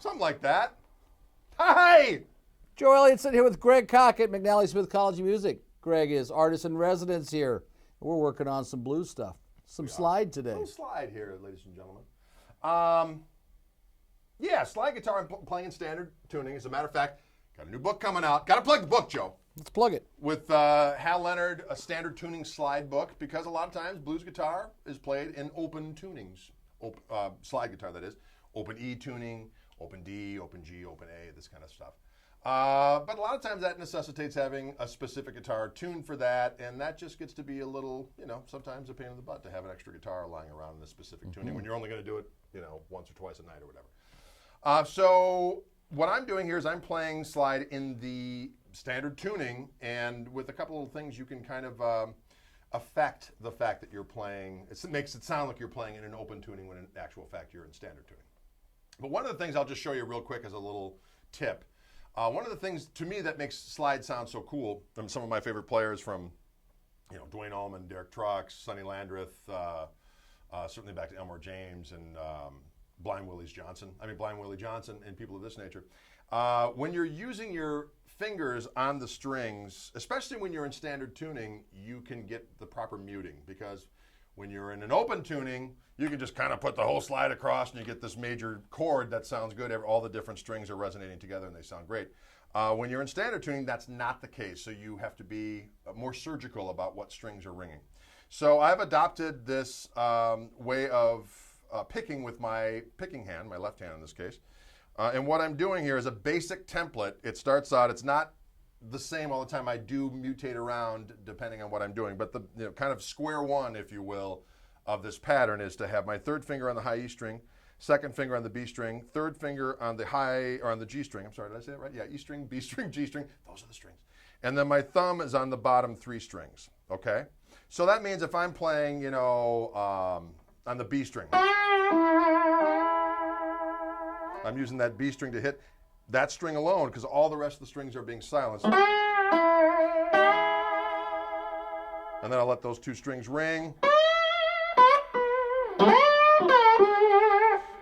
Something like that. Hi! Joe Elliott sitting here with Greg Koch at McNally Smith College of Music. Greg is artist in residence here. We're working on some blues stuff. Some slide today. A little slide here, ladies and gentlemen. Yeah, slide guitar and playing in standard tuning. As a matter of fact, got a new book coming out. Got to plug the book, Joe. Let's plug it. With Hal Leonard, a standard tuning slide book, because a lot of times blues guitar is played in open tunings. Slide guitar, that is. Open E tuning, open D, open G, open A, this kind of stuff. But a lot of times that necessitates having a specific guitar tuned for that, and that just gets to be a little, sometimes a pain in the butt to have an extra guitar lying around in a specific tuning when you're only going to do it, once or twice a night or whatever. So what I'm doing here is I'm playing slide in the standard tuning, and with a couple of things you can kind of affect the fact that you're playing. It makes it sound like you're playing in an open tuning when in actual fact you're in standard tuning. But one of the things I'll just show you real quick as a little tip. One of the things to me that makes slide sound so cool from some of my favorite players, from Dwayne Allman, Derek Trucks, Sonny Landreth, certainly back to Elmore James and Blind Willie Johnson and people of this nature. When you're using your fingers on the strings, especially when you're in standard tuning, you can get the proper muting, because when you're in an open tuning, you can just kind of put the whole slide across and you get this major chord that sounds good. All the different strings are resonating together and they sound great. When you're in standard tuning, that's not the case. So you have to be more surgical about what strings are ringing. So I've adopted this way of picking with my picking hand, my left hand in this case. And what I'm doing here is a basic template. It starts out, it's not the same all the time. I do mutate around depending on what I'm doing, but the kind of square one, if you will, of this pattern is to have my third finger on the high E string, second finger on the B string, third finger on the high, or on the G string. I'm sorry, did I say that right? Yeah, E string, B string, G string, those are the strings. And then my thumb is on the bottom three strings, okay? So that means if I'm playing, on the B string, I'm using that B string to hit that string alone, because all the rest of the strings are being silenced. And then I'll let those two strings ring.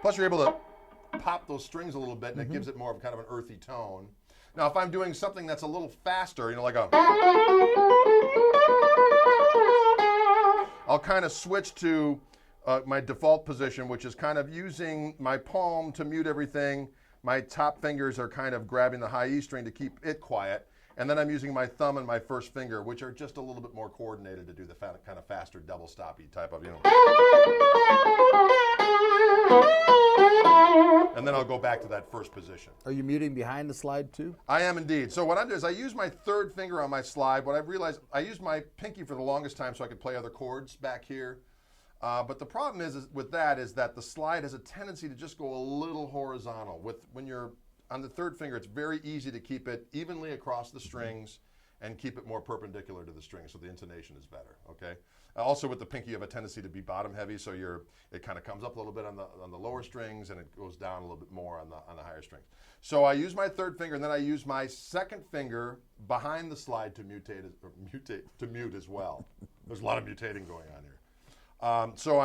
Plus you're able to pop those strings a little bit, and it gives it more of kind of an earthy tone. Now if I'm doing something that's a little faster, like I'll kind of switch to my default position, which is kind of using my palm to mute everything. My top fingers are kind of grabbing the high E string to keep it quiet. And then I'm using my thumb and my first finger, which are just a little bit more coordinated to do the kind of faster double stoppy type of, And then I'll go back to that first position. Are you muting behind the slide too? I am indeed. So what I do is I use my third finger on my slide. What I've realized, I used my pinky for the longest time so I could play other chords back here. But the problem is with that is that the slide has a tendency to just go a little horizontal. When you're on the third finger, it's very easy to keep it evenly across the strings and keep it more perpendicular to the strings, so the intonation is better, okay? Also with the pinky, you have a tendency to be bottom heavy, so it kind of comes up a little bit on the lower strings and it goes down a little bit more on the higher strings. So I use my third finger, and then I use my second finger behind the slide to mute as well. There's a lot of mutating going on here. So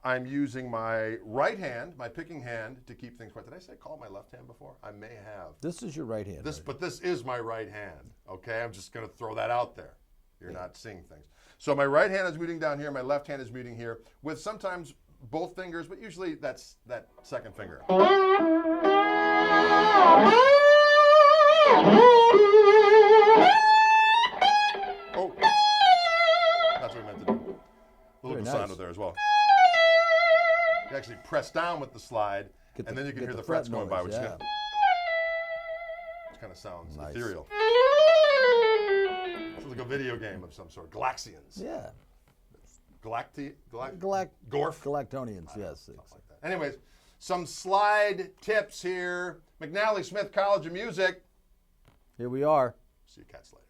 I'm using my right hand, my picking hand, to keep things quiet. Did I say call my left hand before? I may have. This is your right hand. But this is my right hand, okay? I'm just going to throw that out there. You're not seeing things. So my right hand is muting down here, my left hand is muting here, with sometimes both fingers, but usually that's that second finger. Oh, that's what we meant to do. A little bit of sound there as well. You actually press down with the slide, and then you can hear the frets going by, which is good. kind of sounds Nice. ethereal. Sounds like a video game of some sort. Galaxians. Yeah. Gorf. Galactonians, yes. Something like that. Anyways, some slide tips here. McNally Smith College of Music. Here we are. See you cats later.